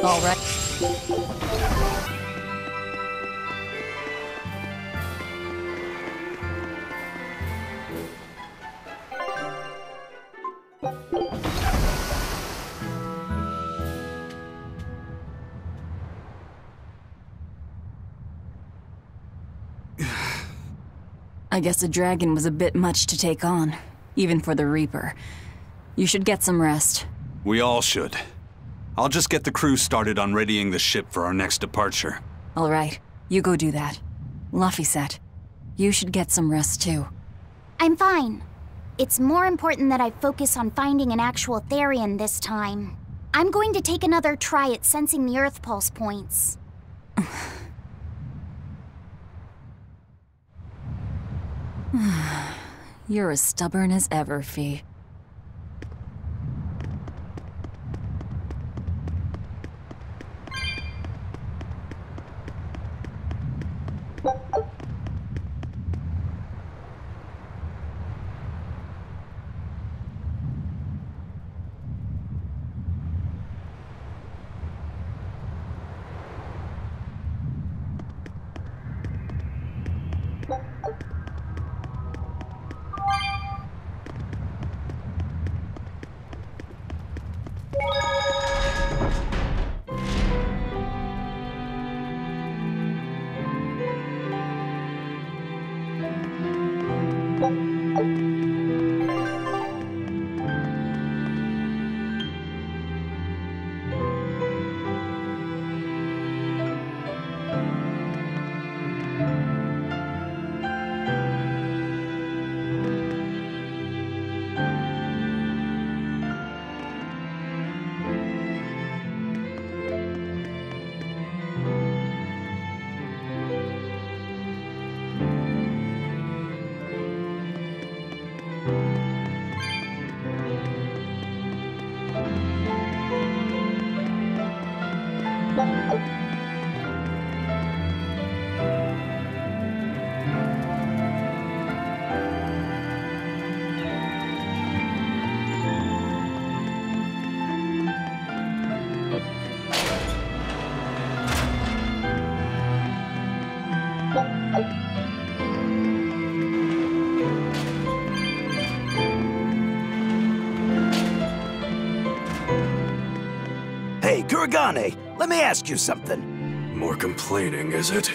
All right. I guess a dragon was a bit much to take on, even for the Reaper. You should get some rest. We all should. I'll just get the crew started on readying the ship for our next departure. All right, you go do that. Laphicet, you should get some rest too. I'm fine. It's more important that I focus on finding an actual Therion this time. I'm going to take another try at sensing the Earth Pulse points. You're as stubborn as ever, Fee. Hey, Kuragane, let me ask you something. More complaining, is it?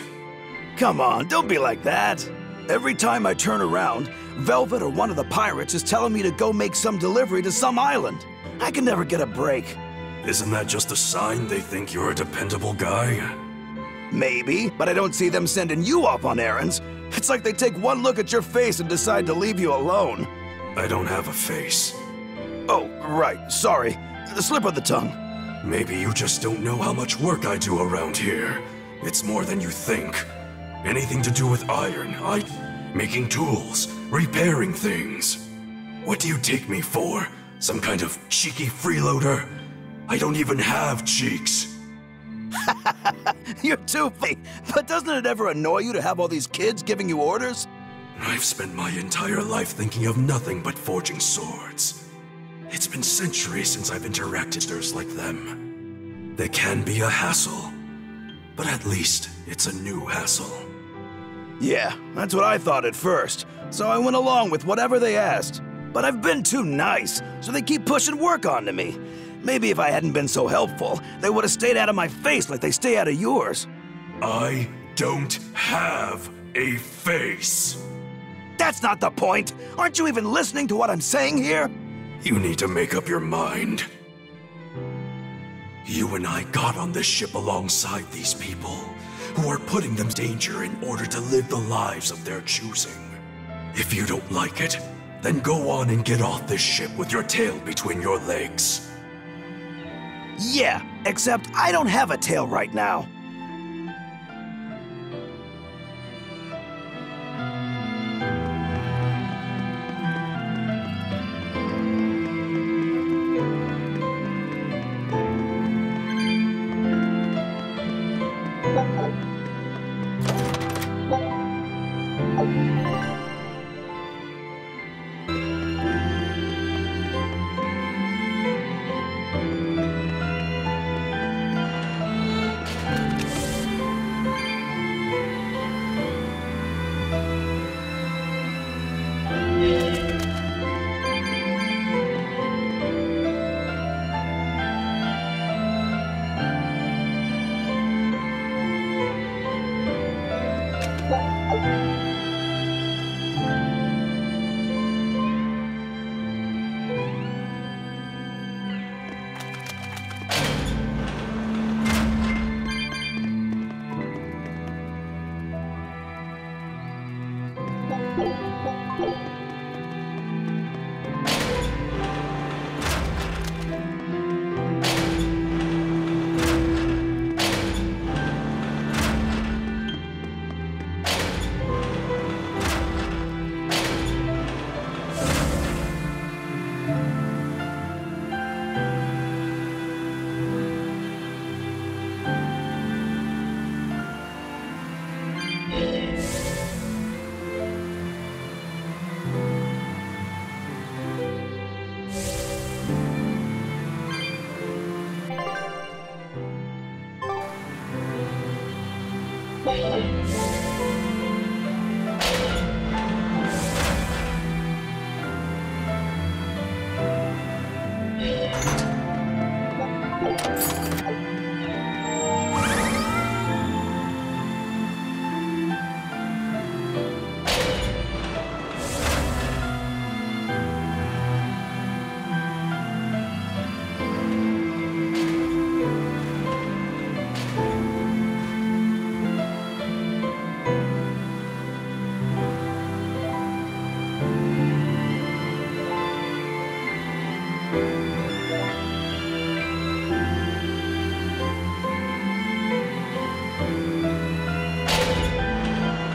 Come on, don't be like that. Every time I turn around, Velvet or one of the pirates is telling me to go make some delivery to some island. I can never get a break. Isn't that just a sign they think you're a dependable guy? Maybe, but I don't see them sending you off on errands. It's like they take one look at your face and decide to leave you alone. I don't have a face. Oh, right, sorry. The slip of the tongue. Maybe you just don't know how much work I do around here. It's more than you think. Anything to do with iron, making tools, repairing things. What do you take me for? Some kind of cheeky freeloader? I don't even have cheeks. You're too funny, but doesn't it ever annoy you to have all these kids giving you orders? I've spent my entire life thinking of nothing but forging swords. It's been centuries since I've interacted with others like them. They can be a hassle, but at least it's a new hassle. Yeah, that's what I thought at first, so I went along with whatever they asked. But I've been too nice, so they keep pushing work onto me. Maybe if I hadn't been so helpful, they would have stayed out of my face like they stay out of yours. I don't have a face. That's not the point. Aren't you even listening to what I'm saying here? You need to make up your mind. You and I got on this ship alongside these people, who are putting them in danger in order to live the lives of their choosing. If you don't like it, then go on and get off this ship with your tail between your legs. Yeah, except I don't have a tail right now.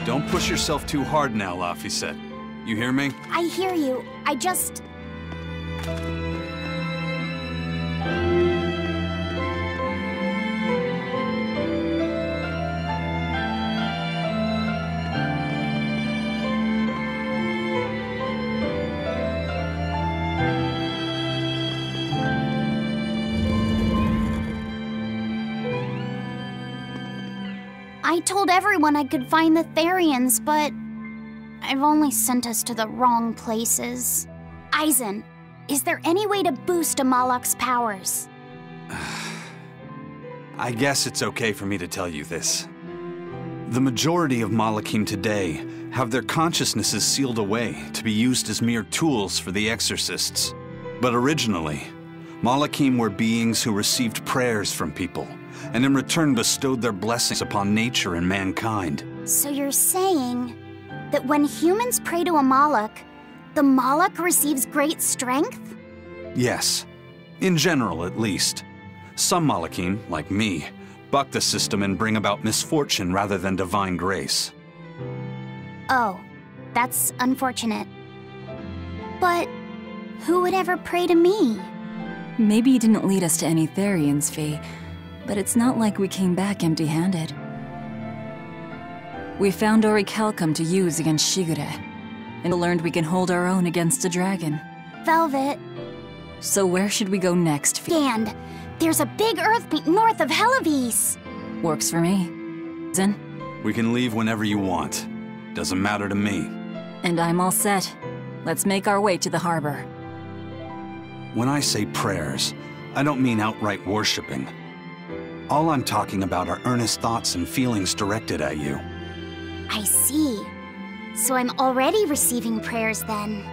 Don't push yourself too hard now, Laphicet. You hear me? I hear you. I just... I told everyone I could find the Therions, but I've only sent us to the wrong places. Eisen, is there any way to boost Amalok's powers? I guess it's okay for me to tell you this. The majority of Malachim today have their consciousnesses sealed away to be used as mere tools for the exorcists. But originally, Malachim were beings who received prayers from people, and in return bestowed their blessings upon nature and mankind. So you're saying that when humans pray to a Malak, the Malak receives great strength? Yes. In general, at least. Some Malachim, like me, buck the system and bring about misfortune rather than divine grace. Oh, that's unfortunate. But who would ever pray to me? Maybe you didn't lead us to any Therions, Fee, but it's not like we came back empty-handed. We found orichalcum to use against Shigure, and learned we can hold our own against a dragon. Velvet. So where should we go next, Fee? And there's a big earth beat north of Helivis. Works for me. Zen? We can leave whenever you want. Doesn't matter to me. And I'm all set. Let's make our way to the harbor. When I say prayers, I don't mean outright worshipping. All I'm talking about are earnest thoughts and feelings directed at you. I see. So I'm already receiving prayers then.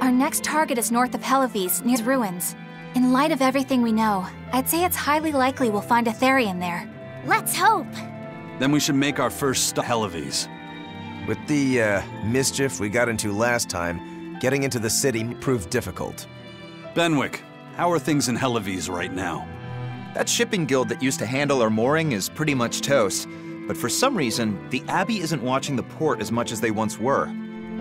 Our next target is north of Helivis, near ruins. In light of everything we know, I'd say it's highly likely we'll find a Therion there. Let's hope. Then we should make our first stop Helivis. With the, mischief we got into last time, getting into the city proved difficult. Benwick, how are things in Helivis right now? That shipping guild that used to handle our mooring is pretty much toast. But for some reason, the Abbey isn't watching the port as much as they once were.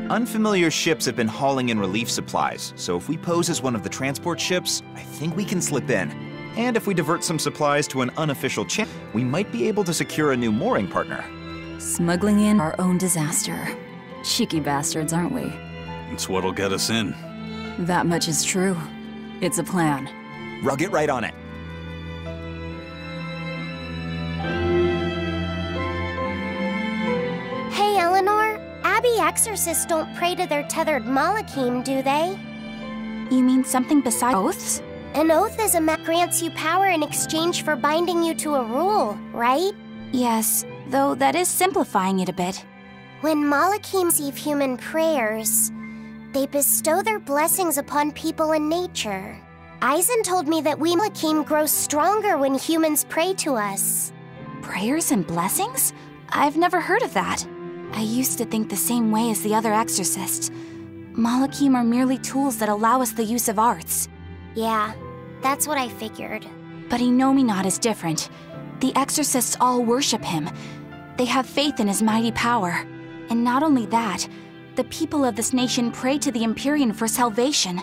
Unfamiliar ships have been hauling in relief supplies, so if we pose as one of the transport ships, I think we can slip in. And if we divert some supplies to an unofficial channel, we might be able to secure a new mooring partner. Smuggling in our own disaster. Cheeky bastards, aren't we? It's what'll get us in. That much is true. It's a plan. Rug it right on it. exorcists don't pray to their tethered Malachim, do they? You mean something besides oaths? An oath is a that grants you power in exchange for binding you to a rule, right? Yes, though that is simplifying it a bit. When Malachim receive human prayers, they bestow their blessings upon people and nature. Eisen told me that we Malachim grow stronger when humans pray to us. Prayers and blessings? I've never heard of that. I used to think the same way as the other exorcists. Malachim are merely tools that allow us the use of arts. Yeah, that's what I figured. But Inominat is different. The exorcists all worship him. They have faith in his mighty power. And not only that, the people of this nation pray to the Empyrean for salvation,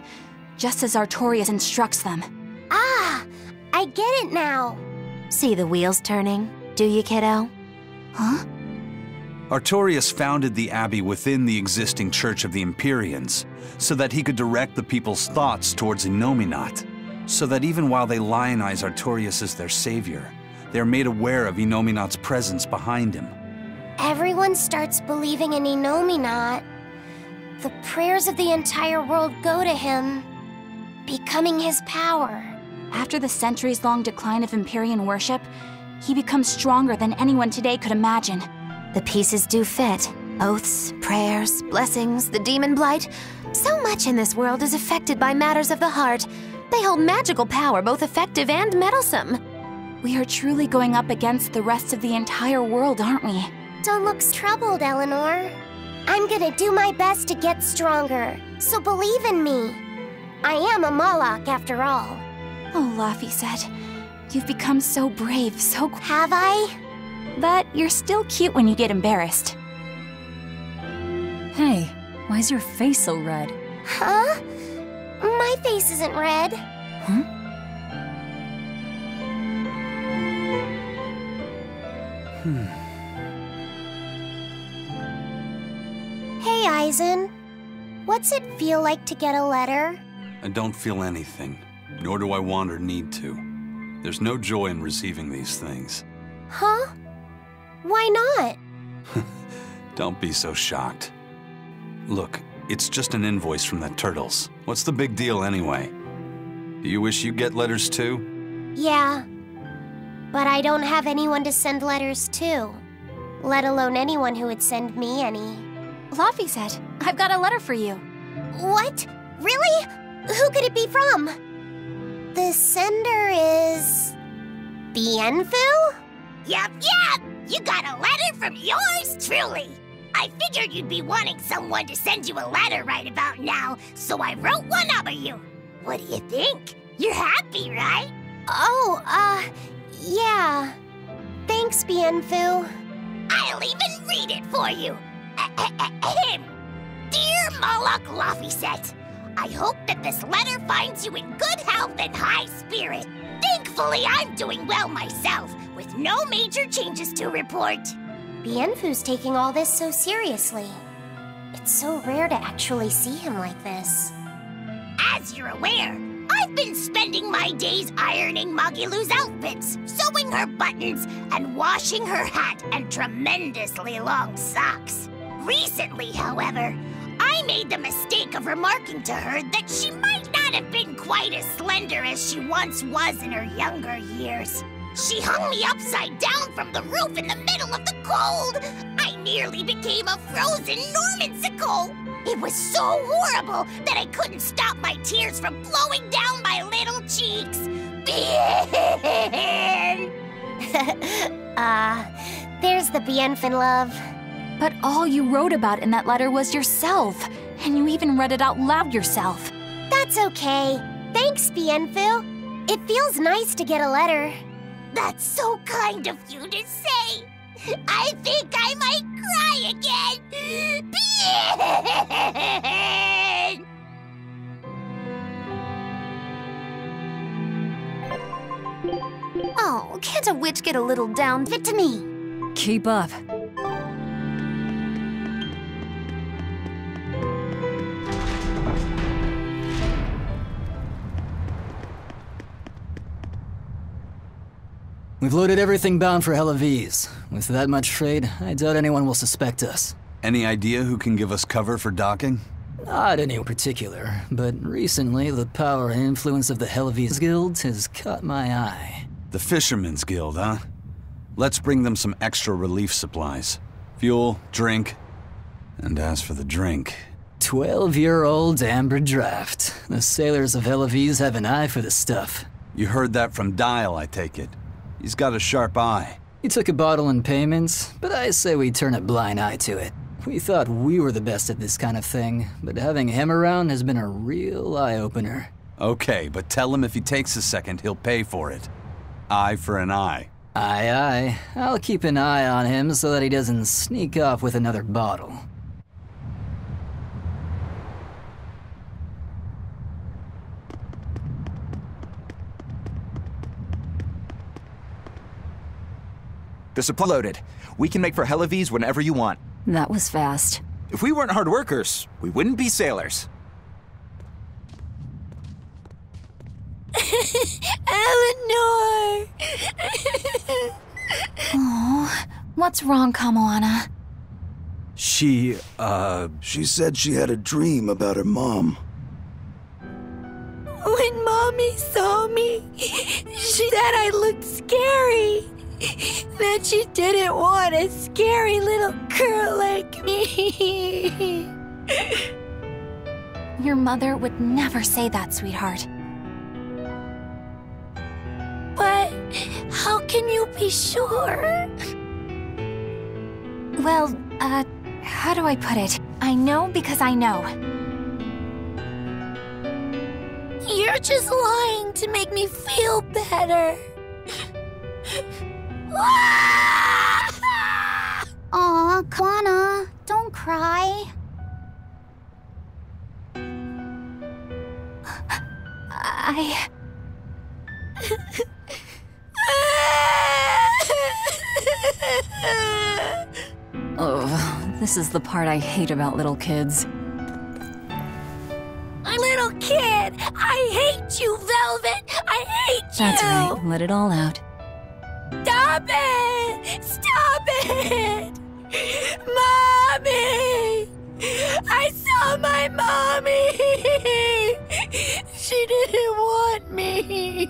just as Artorias instructs them. Ah, I get it now. See the wheels turning, do you, kiddo? Huh? Artorias founded the Abbey within the existing Church of the Empyreans, so that he could direct the people's thoughts towards Inominat, so that even while they lionize Artorias as their savior, they are made aware of Inominat's presence behind him. Everyone starts believing in Inominat. The prayers of the entire world go to him, becoming his power. After the centuries-long decline of Empyrean worship, he becomes stronger than anyone today could imagine. The pieces do fit. Oaths, prayers, blessings, the demon blight. So much in this world is affected by matters of the heart. They hold magical power, both effective and meddlesome. We are truly going up against the rest of the entire world, aren't we? Don't look troubled, Eleanor. I'm gonna do my best to get stronger, so believe in me. I am a Malak, after all. Oh, Laphicet, you've become so brave, so... Have I? But you're still cute when you get embarrassed. Hey, why is your face so red? Huh? My face isn't red. Huh? Hey, Eisen. What's it feel like to get a letter? I don't feel anything, nor do I want or need to. There's no joy in receiving these things. Huh? Why not? Don't be so shocked. Look, it's just an invoice from the turtles. What's the big deal anyway? Do you wish you get letters too? Yeah. But I don't have anyone to send letters to. Let alone anyone who would send me any. Laphicet, I've got a letter for you. What? Really? Who could it be from? The sender is... Bienfu? Yup. You got a letter from yours truly. I figured you'd be wanting someone to send you a letter right about now, so I wrote one up of you. What do you think? You're happy, right? Oh, yeah. Thanks, Bienfu. I'll even read it for you. Dear Malak Laphicet, I hope that this letter finds you in good health and high spirit. Thankfully, I'm doing well myself, with no major changes to report. Bienfu's taking all this so seriously. It's so rare to actually see him like this. As you're aware, I've been spending my days ironing Magilu's outfits, sewing her buttons, and washing her hat and tremendously long socks. Recently, however, I made the mistake of remarking to her that she might not have been quite as slender as she once was in her younger years. She hung me upside down from the roof in the middle of the cold. I nearly became a frozen Normansicle. It was so horrible that I couldn't stop my tears from flowing down my little cheeks. Bien! There's the Bienfin love. But all you wrote about in that letter was yourself, and you even read it out loud yourself. That's okay. Thanks, Bienfu. It feels nice to get a letter. That's so kind of you to say. I think I might cry again. Bien! Oh, can't a witch get a little down? Give it to me. Keep up. We've loaded everything bound for Helaviz. With that much trade, I doubt anyone will suspect us. Any idea who can give us cover for docking? Not any particular, but recently the power and influence of the Hellevies Guild has caught my eye. The Fishermen's Guild, huh? Let's bring them some extra relief supplies. Fuel, drink. And as for the drink... 12-year-old amber draft. The sailors of Hellevies have an eye for the stuff. You heard that from Dial, I take it. He's got a sharp eye. He took a bottle in payments, but I say we turn a blind eye to it. We thought we were the best at this kind of thing, but having him around has been a real eye-opener. Okay, but tell him if he takes a second, he'll pay for it. Eye for an eye. Aye, aye. I'll keep an eye on him so that he doesn't sneak off with another bottle. The supply loaded. We can make for Hellevies whenever you want. That was fast. If we weren't hard workers, we wouldn't be sailors. Eleanor! Oh, what's wrong, Kamoana? She said she had a dream about her mom. When Mommy saw me, she said I looked scary. That she didn't want a scary little girl like me. Your mother would never say that, sweetheart. But how can you be sure? Well, how do I put it? I know because I know. You're just lying to make me feel better. Aw, Kamoana, don't cry. Oh, this is the part I hate about little kids. Little kid, I hate you, Velvet. I hate you. That's right, let it all out. Stop it! Stop it! Mommy! I saw my mommy! She didn't want me.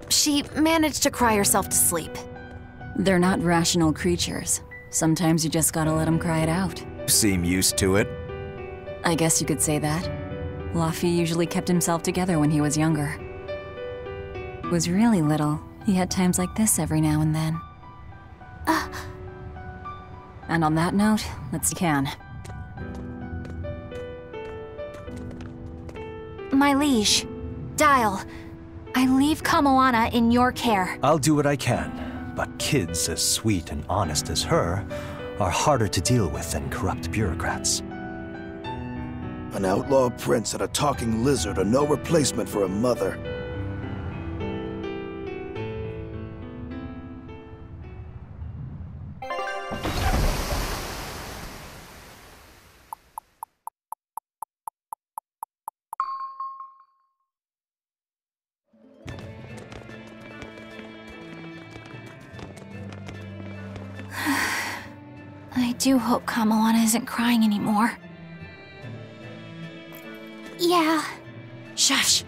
She managed to cry herself to sleep. They're not rational creatures. Sometimes you just gotta let them cry it out. Seem used to it. I guess you could say that. Laffy usually kept himself together when he was younger. Was really little. He had times like this every now and then. And on that note, let's can. My liege, Dial, I leave Kamoana in your care. I'll do what I can, but kids as sweet and honest as her are harder to deal with than corrupt bureaucrats. An outlaw prince and a talking lizard are no replacement for a mother. I do hope Kamoana isn't crying anymore. Yeah. Shush!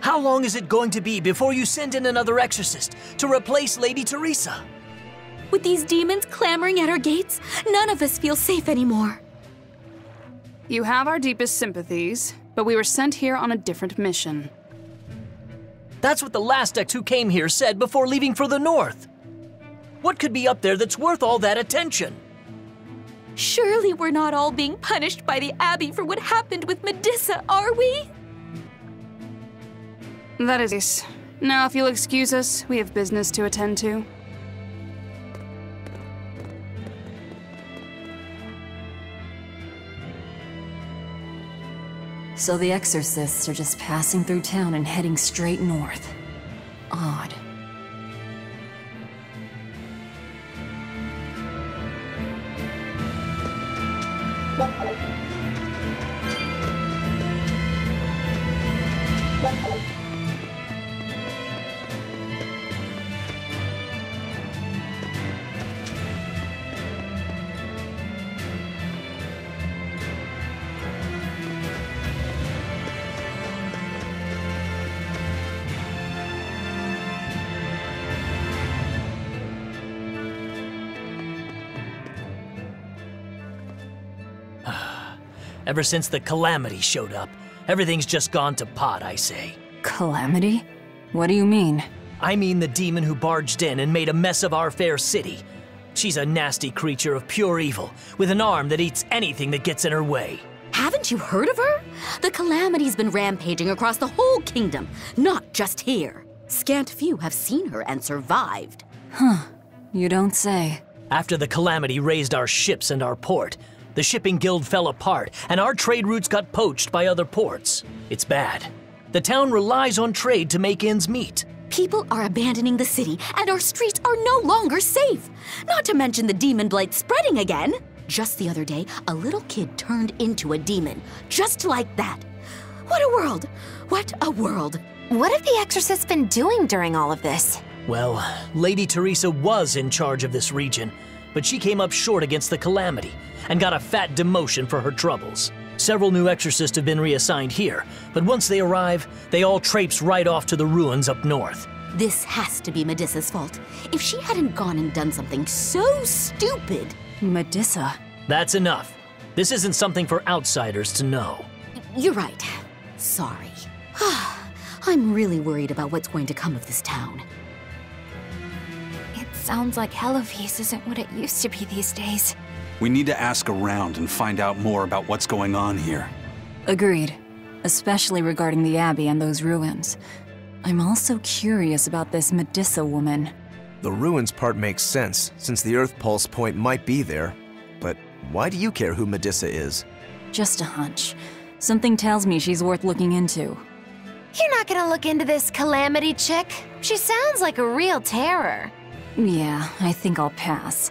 How long is it going to be before you send in another exorcist to replace Lady Teresa? With these demons clamoring at our gates, none of us feel safe anymore. You have our deepest sympathies, but we were sent here on a different mission. That's what the last ex who came here said before leaving for the north. What could be up there that's worth all that attention? Surely we're not all being punished by the Abbey for what happened with Medissa, are we? That is nice. Now, if you'll excuse us, we have business to attend to. So the exorcists are just passing through town and heading straight north. Odd. Ever since the Calamity showed up, everything's just gone to pot, I say. Calamity? What do you mean? I mean the demon who barged in and made a mess of our fair city. She's a nasty creature of pure evil, with an arm that eats anything that gets in her way. Haven't you heard of her? The Calamity's been rampaging across the whole kingdom, not just here. Scant few have seen her and survived. Huh. You don't say. After the Calamity raised our ships and our port, the shipping guild fell apart, and our trade routes got poached by other ports. It's bad. The town relies on trade to make ends meet. People are abandoning the city, and our streets are no longer safe. Not to mention the demon blight spreading again. Just the other day, a little kid turned into a demon. Just like that. What a world! What a world! What have the exorcists been doing during all of this? Well, Lady Teresa was in charge of this region, but she came up short against the Calamity and got a fat demotion for her troubles. Several new exorcists have been reassigned here, but once they arrive, they all traipse right off to the ruins up north. This has to be Medissa's fault. If she hadn't gone and done something so stupid... Medissa? That's enough. This isn't something for outsiders to know. You're right. Sorry. I'm really worried about what's going to come of this town. It sounds like Hellowfies isn't what it used to be these days. We need to ask around and find out more about what's going on here. Agreed. Especially regarding the Abbey and those ruins. I'm also curious about this Medissa woman. The ruins part makes sense, since the Earth Pulse point might be there. But why do you care who Medissa is? Just a hunch. Something tells me she's worth looking into. You're not gonna look into this Calamity chick? She sounds like a real terror. Yeah, I think I'll pass.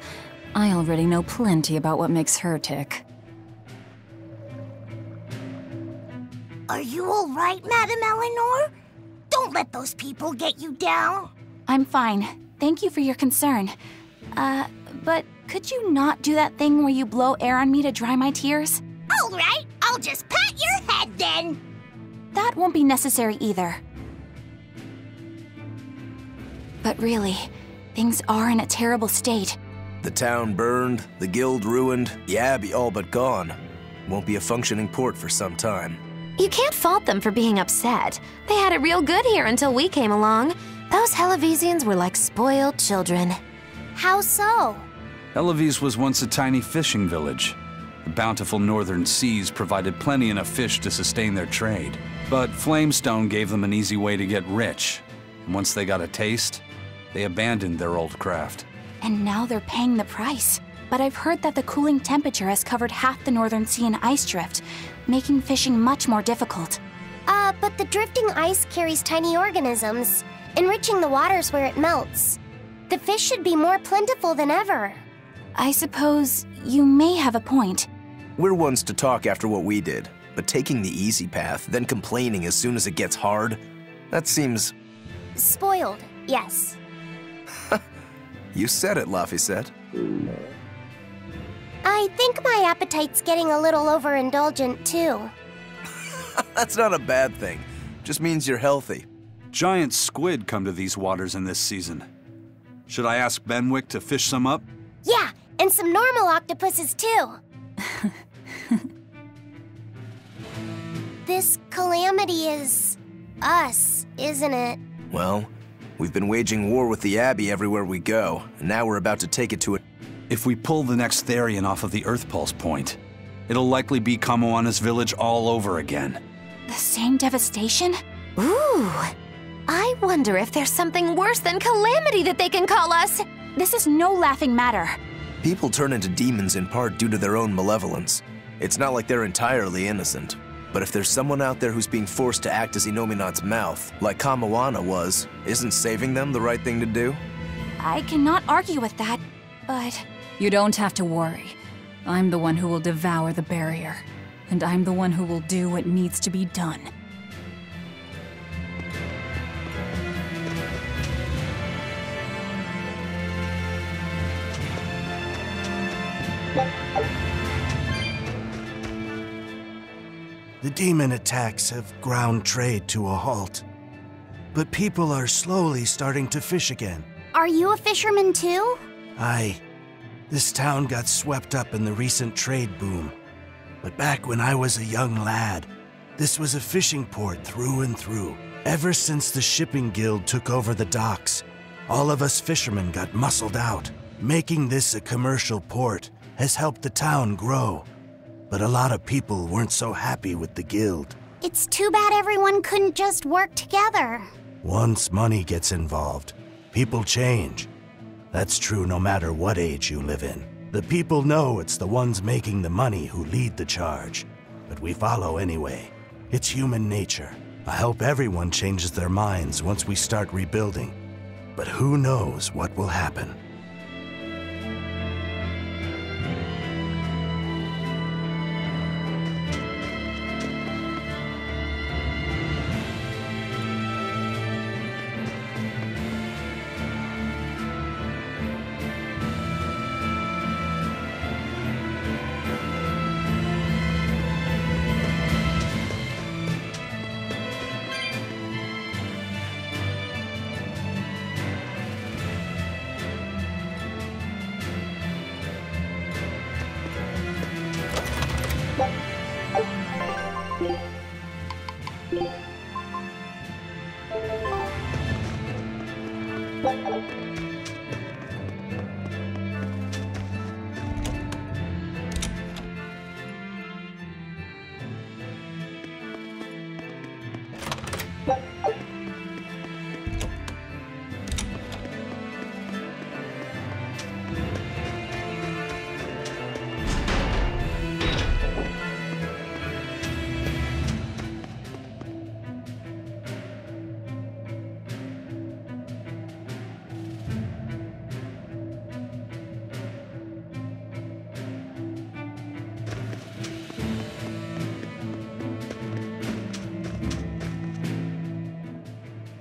I already know plenty about what makes her tick. Are you all right, Madame Eleanor? Don't let those people get you down. I'm fine. Thank you for your concern. But could you not do that thing where you blow air on me to dry my tears? All right, I'll just pat your head then. That won't be necessary either. But really, things are in a terrible state. The town burned, the guild ruined, the abbey all but gone. Won't be a functioning port for some time. You can't fault them for being upset. They had it real good here until we came along. Those Hellowesians were like spoiled children. How so? Hellowes was once a tiny fishing village. The bountiful northern seas provided plenty enough fish to sustain their trade. But Flamestone gave them an easy way to get rich. And once they got a taste, they abandoned their old craft. And now they're paying the price. But I've heard that the cooling temperature has covered half the northern sea in ice drift, making fishing much more difficult. But the drifting ice carries tiny organisms, enriching the waters where it melts. The fish should be more plentiful than ever. I suppose you may have a point. We're ones to talk after what we did, but taking the easy path, then complaining as soon as it gets hard, that seems... Spoiled, yes. You said it, Laphicet. I think my appetite's getting a little overindulgent, too. That's not a bad thing. Just means you're healthy. Giant squid come to these waters in this season. Should I ask Benwick to fish some up? Yeah, and some normal octopuses, too. This Calamity is... us, isn't it? Well, we've been waging war with the Abbey everywhere we go, and now we're about to take it to a... If we pull the next Therion off of the Earth Pulse point, it'll likely be Kamoana's village all over again. The same devastation? Ooh, I wonder if there's something worse than Calamity that they can call us. This is no laughing matter. People turn into demons in part due to their own malevolence. It's not like they're entirely innocent. But if there's someone out there who's being forced to act as Inominat's mouth, like Kamoana was, isn't saving them the right thing to do? I cannot argue with that, but... You don't have to worry. I'm the one who will devour the barrier. And I'm the one who will do what needs to be done. The demon attacks have ground trade to a halt. But people are slowly starting to fish again. Are you a fisherman too? Aye. This town got swept up in the recent trade boom. But back when I was a young lad, this was a fishing port through and through. Ever since the shipping guild took over the docks, all of us fishermen got muscled out. Making this a commercial port has helped the town grow. But a lot of people weren't so happy with the guild. It's too bad everyone couldn't just work together. Once money gets involved, people change. That's true no matter what age you live in. The people know it's the ones making the money who lead the charge, but we follow anyway. It's human nature. I hope everyone changes their minds once we start rebuilding, but who knows what will happen.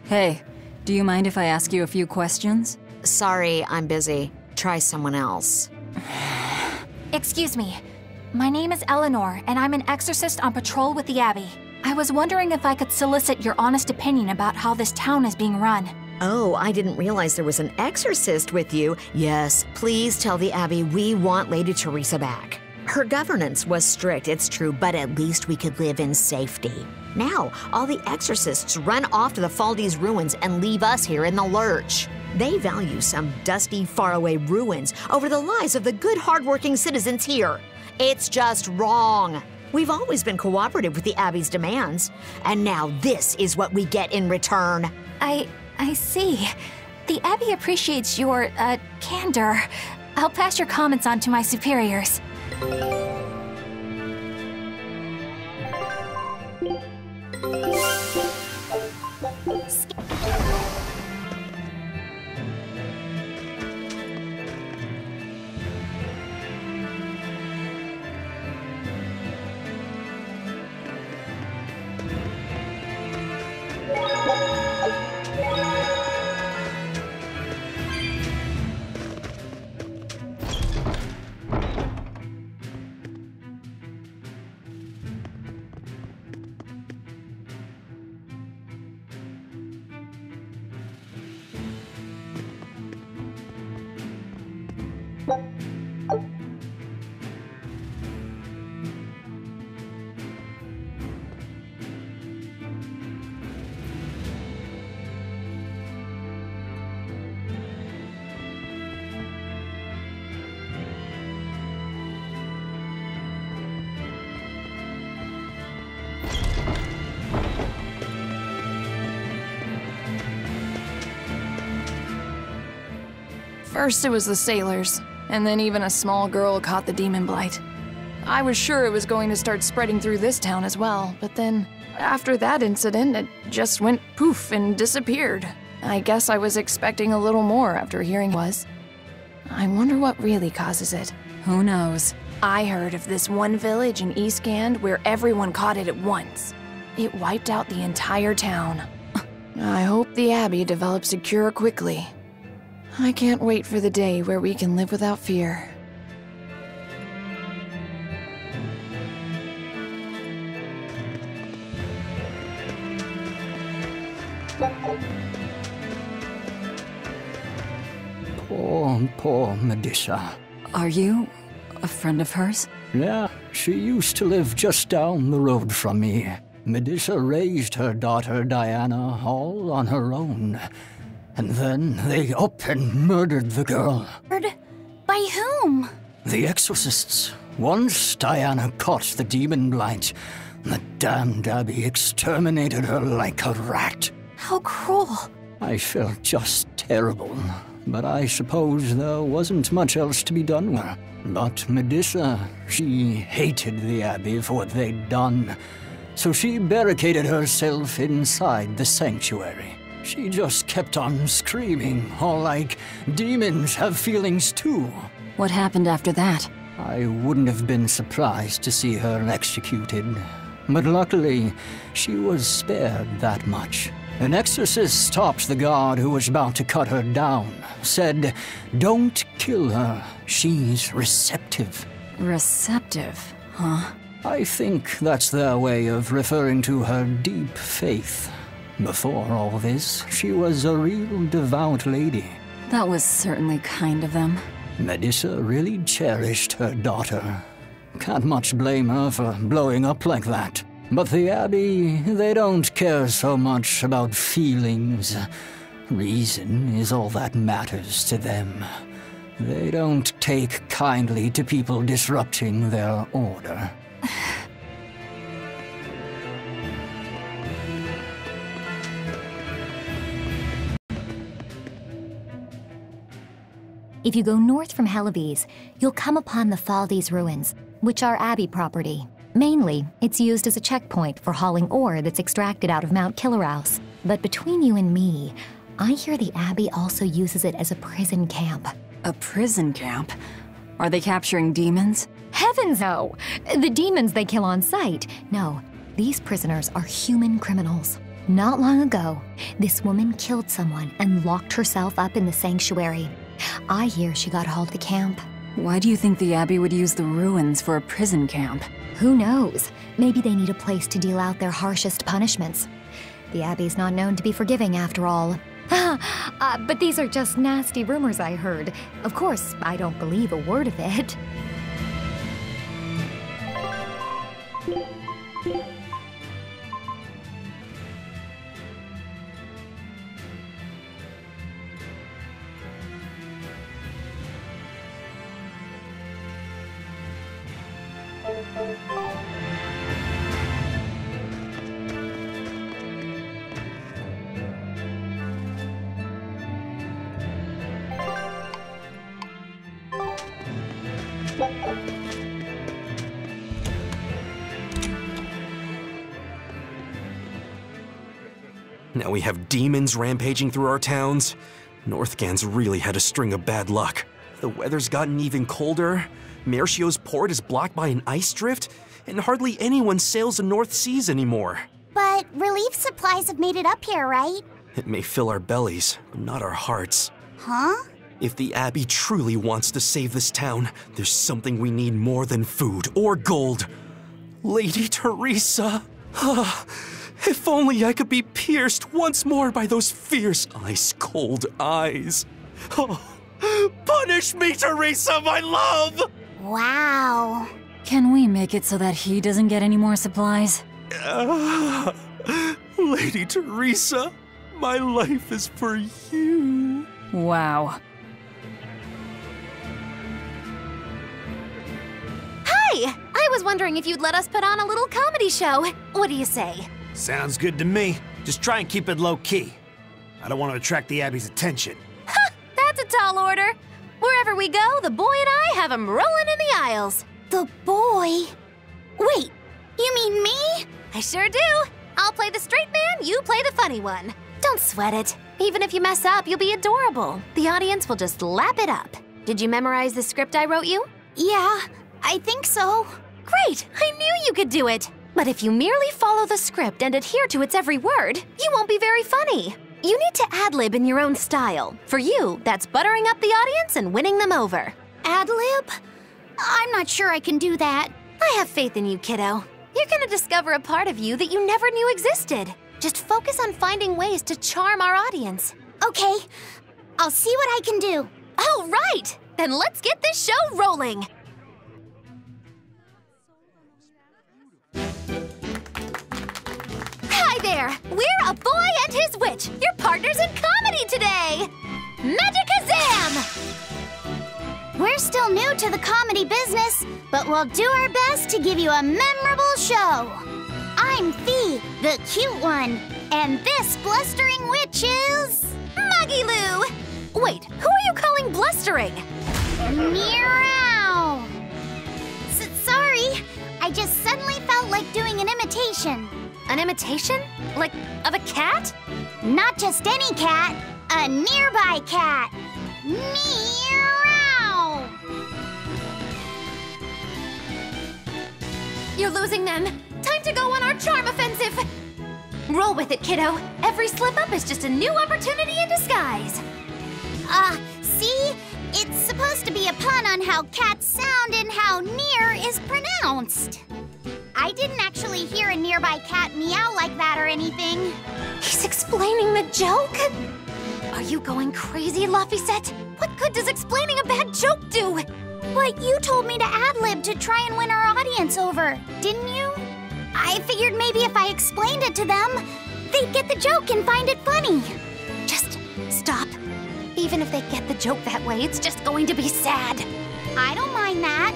Hey, do you mind if I ask you a few questions? Sorry, I'm busy. Try someone else. Excuse me. My name is Eleanor, and I'm an exorcist on patrol with the Abbey. I was wondering if I could solicit your honest opinion about how this town is being run. Oh, I didn't realize there was an exorcist with you. Yes, please tell the Abbey we want Lady Teresa back. Her governance was strict, it's true, but at least we could live in safety. Now, all the exorcists run off to the Faldi's ruins and leave us here in the lurch. They value some dusty, faraway ruins over the lives of the good, hardworking citizens here. It's just wrong. We've always been cooperative with the Abbey's demands, and now this is what we get in return. I see. The Abbey appreciates your, candor. I'll pass your comments on to my superiors. First it was the sailors, and then even a small girl caught the demon blight. I was sure it was going to start spreading through this town as well, but then, after that incident, it just went poof and disappeared. I guess I was expecting a little more after hearing was. I wonder what really causes it. Who knows? I heard of this one village in Eastgand where everyone caught it at once. It wiped out the entire town. I hope the Abbey develops a cure quickly. I can't wait for the day where we can live without fear. Poor Medisha. Are you a friend of hers? Yeah, she used to live just down the road from me. Medusa raised her daughter Diana all on her own. And then they up and murdered the girl. By whom? The exorcists. Once Diana caught the demon blight, the damned abbey exterminated her like a rat. How cruel. I felt just terrible, but I suppose there wasn't much else to be done with her. But Medusa, she hated the abbey for what they'd done, so she barricaded herself inside the sanctuary. She just kept on screaming, all like, demons have feelings too. What happened after that? I wouldn't have been surprised to see her executed, but luckily, she was spared that much. An exorcist stopped the guard who was about to cut her down, said, "Don't kill her, she's receptive." Receptive, huh? I think that's their way of referring to her deep faith. Before all this, she was a real devout lady. That was certainly kind of them. Medusa really cherished her daughter. Can't much blame her for blowing up like that. But the Abbey, they don't care so much about feelings. Reason is all that matters to them. They don't take kindly to people disrupting their order. If you go north from Helives, you'll come upon the Thaldes ruins, which are Abbey property. Mainly, it's used as a checkpoint for hauling ore that's extracted out of Mount Killerhouse. But between you and me, I hear the Abbey also uses it as a prison camp. A prison camp? Are they capturing demons? Heavens no! The demons they kill on sight. No, these prisoners are human criminals. Not long ago, this woman killed someone and locked herself up in the sanctuary. I hear she got hauled to camp. Why do you think the Abbey would use the ruins for a prison camp? Who knows? Maybe they need a place to deal out their harshest punishments. The Abbey's not known to be forgiving after all. But these are just nasty rumors I heard. Of course, I don't believe a word of it. Now we have demons rampaging through our towns. Northgan's really had a string of bad luck. The weather's gotten even colder, Mercio's port is blocked by an ice drift, and hardly anyone sails the North Seas anymore. But relief supplies have made it up here, right? It may fill our bellies, but not our hearts. Huh? If the Abbey truly wants to save this town, there's something we need more than food or gold. Lady Teresa! If only I could be pierced once more by those fierce, ice-cold eyes. Oh, punish me, Teresa, my love! Wow. Can we make it so that he doesn't get any more supplies? Lady Teresa, my life is for you. Wow. Hi! I was wondering if you'd let us put on a little comedy show. What do you say? Sounds good to me. Just try and keep it low-key. I don't want to attract the Abbey's attention. Ha! That's a tall order. Wherever we go, the boy and I have him rolling in the aisles. The boy? Wait, you mean me? I sure do. I'll play the straight man, you play the funny one. Don't sweat it. Even if you mess up, you'll be adorable. The audience will just lap it up. Did you memorize the script I wrote you? Yeah, I think so. Great! I knew you could do it! But if you merely follow the script and adhere to its every word, you won't be very funny. You need to ad-lib in your own style. For you, that's buttering up the audience and winning them over. Ad-lib? I'm not sure I can do that. I have faith in you, kiddo. You're gonna discover a part of you that you never knew existed. Just focus on finding ways to charm our audience. Okay, I'll see what I can do. All right! Then let's get this show rolling! there! We're a boy and his witch, your partners in comedy today! Magicazam! We're still new to the comedy business, but we'll do our best to give you a memorable show. I'm Fee, the cute one, and this blustering witch is... Muggy-Loo! Wait, who are you calling blustering? Meow! Sorry, I just suddenly felt like doing an imitation. An imitation? Like, of a cat? Not just any cat, a nearby cat. Meow! You're losing them. Time to go on our charm offensive. Roll with it, kiddo. Every slip-up is just a new opportunity in disguise. See? It's supposed to be a pun on how cats sound and how near is pronounced. I didn't actually hear a nearby cat meow like that or anything. He's explaining the joke? Are you going crazy, Laphicet? What good does explaining a bad joke do? But you told me to ad-lib to try and win our audience over, didn't you? I figured maybe if I explained it to them, they'd get the joke and find it funny. Just stop. Even if they get the joke that way, it's just going to be sad. I don't mind that.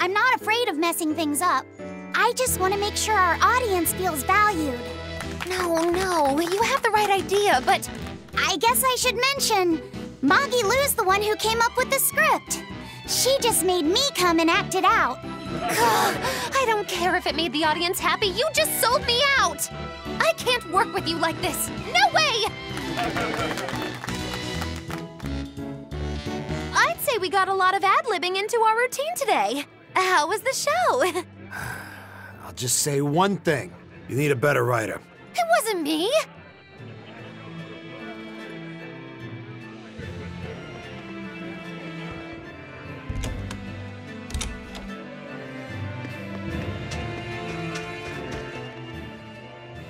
I'm not afraid of messing things up. I just want to make sure our audience feels valued. No, you have the right idea, but... I guess I should mention, Muggy-Loo's the one who came up with the script. She just made me come and act it out. I don't care if it made the audience happy, you just sold me out! I can't work with you like this, no way! I'd say we got a lot of ad-libbing into our routine today. How was the show? I'll just say one thing. You need a better writer. It wasn't me.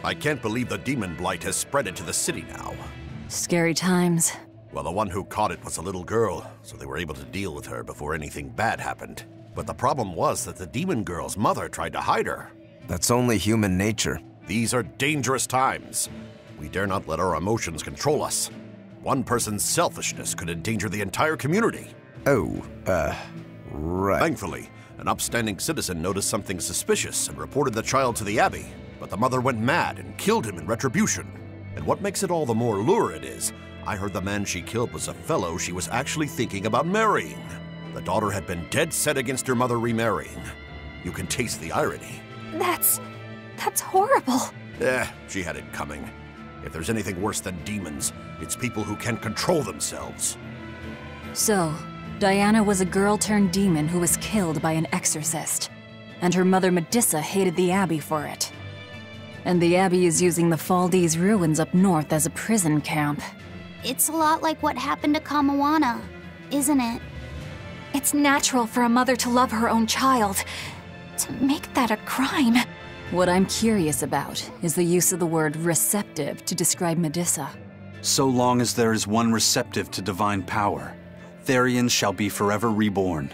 I can't believe the demon blight has spread into the city now. Scary times. Well, the one who caught it was a little girl, so they were able to deal with her before anything bad happened. But the problem was that the demon girl's mother tried to hide her. That's only human nature. These are dangerous times. We dare not let our emotions control us. One person's selfishness could endanger the entire community. Right. Thankfully, an upstanding citizen noticed something suspicious and reported the child to the Abbey, but the mother went mad and killed him in retribution. And what makes it all the more lurid is, I heard the man she killed was a fellow she was actually thinking about marrying. The daughter had been dead set against her mother remarrying. You can taste the irony. That's horrible. She had it coming. If there's anything worse than demons, it's people who can't control themselves. So, Diana was a girl-turned-demon who was killed by an exorcist. And her mother Medissa hated the Abbey for it. And the Abbey is using the Faldi's ruins up north as a prison camp. It's a lot like what happened to Kamawana, isn't it? It's natural for a mother to love her own child. To make that a crime. What I'm curious about is the use of the word receptive to describe Medissa. So long as there is one receptive to divine power, Therion shall be forever reborn.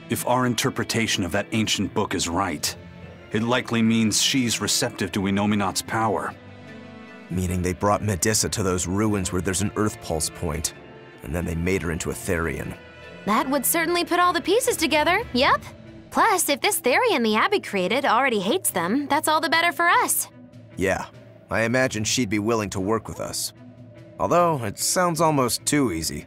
If our interpretation of that ancient book is right, it likely means she's receptive to Inominat's power. Meaning they brought Medissa to those ruins where there's an Earth Pulse point, and then they made her into a Therion. That would certainly put all the pieces together, yep. Plus, if this Therion the Abbey created already hates them, that's all the better for us. Yeah, I imagine she'd be willing to work with us. Although, it sounds almost too easy.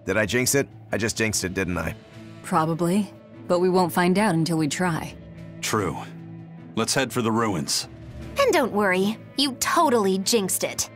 Did I jinx it? I just jinxed it, didn't I? Probably, but we won't find out until we try. True. Let's head for the ruins. And don't worry, you totally jinxed it.